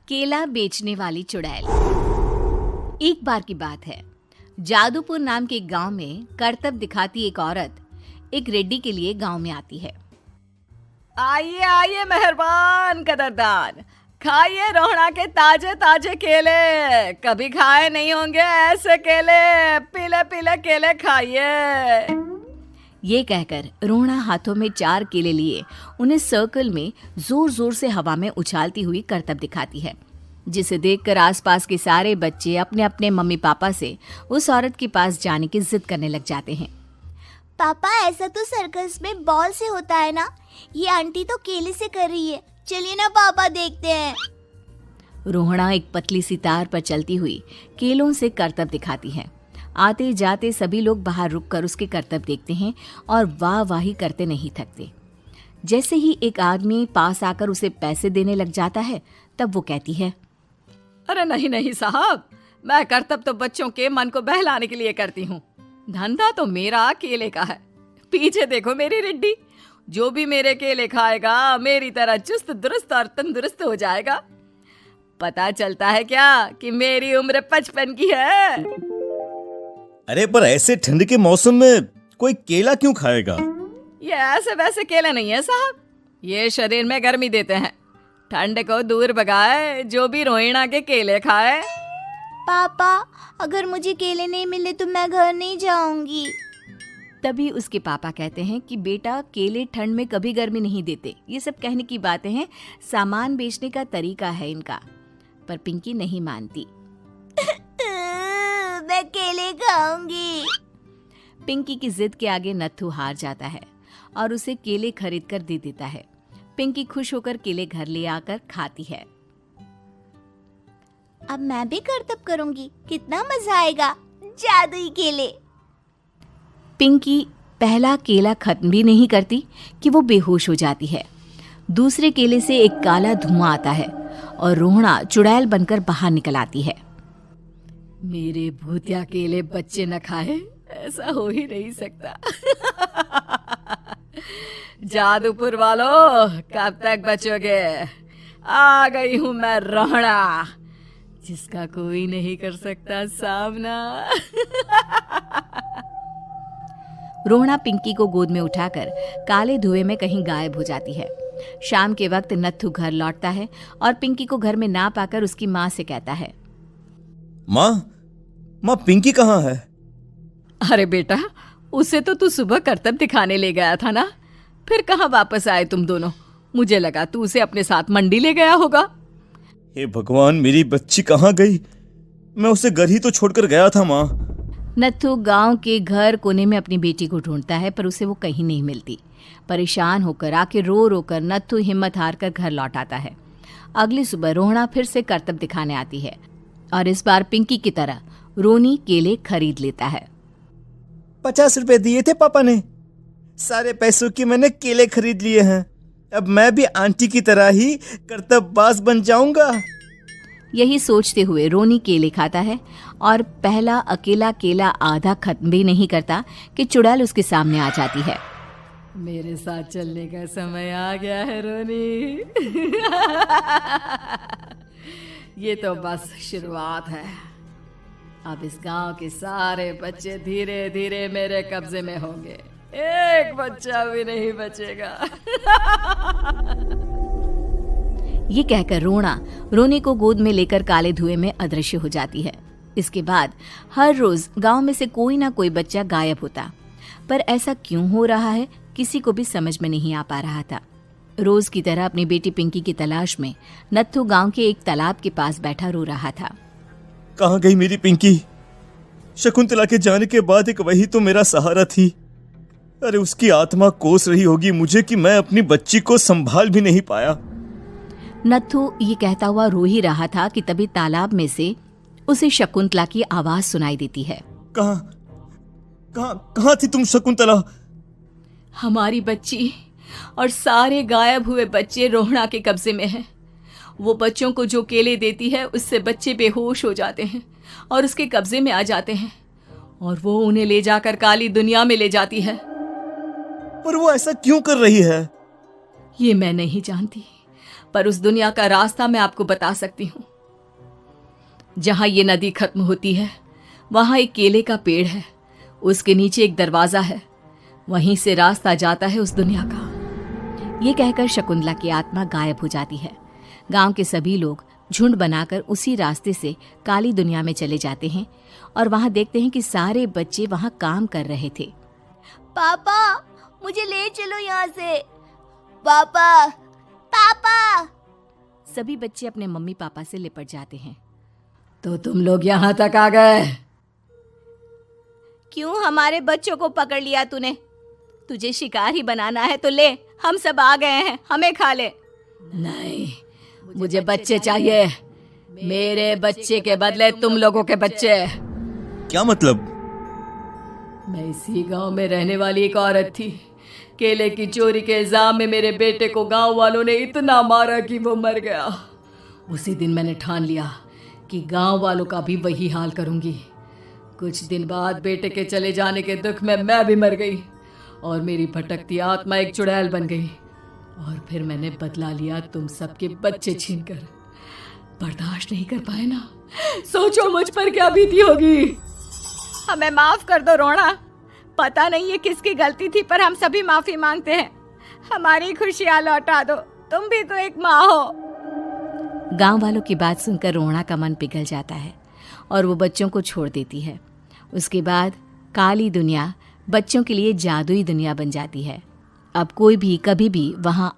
केला बेचने वाली चुड़ैल। एक बार की बात है, जादूपुर नाम के एक गांव में करतब दिखाती एक औरत एक रेड्डी के लिए गांव में आती है। आइए आइए मेहरबान कदरदान, खाइए रोहड़ा के ताजे ताजे केले। कभी खाए नहीं होंगे ऐसे केले, पीले पीले केले खाइए। ये कहकर रोहड़ा हाथों में 4 केले लिए उन्हें सर्कल में जोर जोर से हवा में उछालती हुई करतब दिखाती है, जिसे देखकर आसपास के सारे बच्चे अपने अपने मम्मी पापा से उस औरत के पास जाने की जिद करने लग जाते हैं। पापा, ऐसा तो सर्कस में बॉल से होता है ना, ये आंटी तो केले से कर रही है। चलिए ना पापा, देखते हैं। रोहड़ा एक पतली सी तार पर चलती हुई केलों से करतब दिखाती है। आते जाते सभी लोग बाहर रुककर उसके करतब देखते हैं और वाह वाही करते नहीं थकते। जैसे ही एक आदमी पास आकर उसे पैसे देने लग जाता है, तब वो कहती है, अरे नहीं नहीं साहब, मैं करतब तो बच्चों के मन को बहलाने के लिए करती हूँ। धंधा तो मेरा केले का है। पीछे देखो मेरी रिड्डी, जो भी मेरे केले खाएगा मेरी तरह चुस्त दुरुस्त और तंदुरुस्त हो जाएगा। पता चलता है क्या कि मेरी उम्र 55 की है। अरे पर ऐसे ठंड के मौसम में कोई केला क्यों खाएगा? ये ऐसे वैसे केले नहीं है साहब, ये शरीर में गर्मी देते हैं। ठंड को दूर भगाए जो भी रोहिणा के केले खाए। पापा, अगर मुझे केले नहीं मिले तो मैं घर नहीं जाऊंगी। तभी उसके पापा कहते हैं कि बेटा, केले ठंड में कभी गर्मी नहीं देते। ये सब कहने की बातें हैं, सामान बेचने का तरीका है इनका। पर पिंकी नहीं मानती। मैं केले खाऊंगी। पिंकी की जिद के आगे नत्थू हार जाता है और उसे केले खरीद कर दे देता है। पिंकी खुश होकर केले घर ले आकर खाती है। अब मैं भी करतब करूंगी, कितना मजा आएगा। जादुई केले। पिंकी पहला केला खत्म भी नहीं करती कि वो बेहोश हो जाती है। दूसरे केले से एक काला धुआं आता है और रोहड़ा चुड़ैल बनकर बाहर निकल आती है। मेरे भूतिया केले बच्चे न खाए, ऐसा हो ही नहीं सकता। जादूपुर वालों, कब तक बचोगे? आ गई हूं मैं रोहड़ा, जिसका कोई नहीं कर सकता सामना। रोहड़ा पिंकी को गोद में उठाकर काले धुएं में कहीं गायब हो जाती है। शाम के वक्त नत्थू घर लौटता है और पिंकी को घर में ना पाकर उसकी माँ से कहता है, माँ पिंकी कहाँ है? अरे बेटा, उसे तो तू सुबह करतब दिखाने ले गया था ना, फिर कहाँ वापस आए तुम दोनों? मुझे लगा तू उसे अपने साथ मंडी ले गया होगा। हे भगवान, मेरी बच्ची कहाँ गई? मैं उसे घर ही तो छोड़कर गया था माँ। नत्थू गांव के घर कोने में अपनी बेटी को ढूंढता है, पर उसे वो कहीं नहीं मिलती। परेशान होकर आखिर रो रो कर नत्थू हिम्मत हार कर घर लौट आता है। अगली सुबह रोहड़ा फिर से करतब दिखाने आती है और इस बार पिंकी की तरह रोनी केले खरीद लेता है। 50 रुपए दिए थे पापा ने, सारे पैसों की मैंने केले खरीद लिए हैं। अब मैं भी आंटी की तरह ही करतबबाज बन जाऊंगा। यही सोचते हुए रोनी केले खाता है और पहला अकेला केला आधा खत्म भी नहीं करता कि चुड़ैल उसके सामने आ जाती है। मेरे साथ चलने का समय आ गया है रोनी। ये तो बस शुरुआत है। अब इस गांव के सारे बच्चे धीरे धीरे मेरे कब्जे में होंगे, एक बच्चा भी नहीं बचेगा। ये कहकर रोना रोनी को गोद में लेकर काले धुएं में अदृश्य हो जाती है। इसके बाद हर रोज गांव में से कोई ना कोई बच्चा गायब होता, पर ऐसा क्यों हो रहा है किसी को भी समझ में नहीं आ पा रहा था। रोज की तरह अपनी बेटी पिंकी की तलाश में नत्थू गांव के एक तालाब के पास बैठा रो रहा था। कहाँ गई मेरी पिंकी? शकुंतला के जाने के बाद एक वही तो मेरा सहारा थी। अरे उसकी आत्मा कोस रही होगी मुझे कि मैं अपनी बच्ची को संभाल भी नहीं पाया। नत्थू ये कहता हुआ रो ही रहा था कि तभी तालाब में से उसे शकुंतला की आवाज सुनाई देती है। कहाँ थी तुम शकुंतला? हमारी बच्ची और सारे गायब हुए बच्चे रोहड़ा के कब्जे में हैं। वो बच्चों को जो केले देती है उससे बच्चे बेहोश हो जाते हैं और उसके कब्जे में आ जाते हैं और वो उन्हें ले जाकर काली दुनिया में ले जाती है। पर वो ऐसा क्यों कर रही है? ये मैं नहीं जानती, पर उस दुनिया का रास्ता मैं आपको बता सकती हूँ। जहां ये नदी खत्म होती है वहां एक केले का पेड़ है, उसके नीचे एक दरवाजा है, वहीं से रास्ता जाता है उस दुनिया का। ये कहकर शकुंतला की आत्मा गायब हो जाती है। गांव के सभी लोग झुंड बनाकर उसी रास्ते से काली दुनिया में चले जाते हैं और वहां देखते हैं कि सारे बच्चे वहां काम कर रहे थे। पापा मुझे ले चलो यहाँ से। पापा पापा। सभी बच्चे अपने मम्मी पापा से लिपट जाते हैं। तो तुम लोग यहां तक आ गए? क्यों हमारे बच्चों को पकड़ लिया तूने? तुझे शिकार ही बनाना है तो ले, हम सब आ गए हैं, हमें खा ले। नहीं, मुझे बच्चे चाहिए। मेरे बच्चे के बदले तुम लोगों के बच्चे। क्या मतलब? मैं इसी गांव में रहने वाली एक औरत थी। केले की चोरी के इल्जाम में मेरे बेटे को गांव वालों ने इतना मारा कि वो मर गया। उसी दिन मैंने ठान लिया कि गांव वालों का भी वही हाल करूंगी। कुछ दिन बाद बेटे के चले जाने के दुख में मैं भी मर गई और मेरी भटकती आत्मा एक चुड़ैल बन गई। और फिर मैंने बदला लिया तुम सबके बच्चे छीनकर। बर्दाश्त नहीं कर पाए ना? सोचो मुझ पर क्या बीती होगी। हमें माफ कर दो रोना। पता नहीं ये किसकी गलती थी, पर हम सभी माफी मांगते हैं। हमारी खुशियां लौटा दो, तुम भी तो एक माँ हो। गांव वालों की बात सुनकर रोना का मन पिघल जाता है और वो बच्चों को छोड़ देती है। उसके बाद काली दुनिया बच्चों के लिए जादुई दुनिया बन जाती है। अब कोई भी कभी भी वहां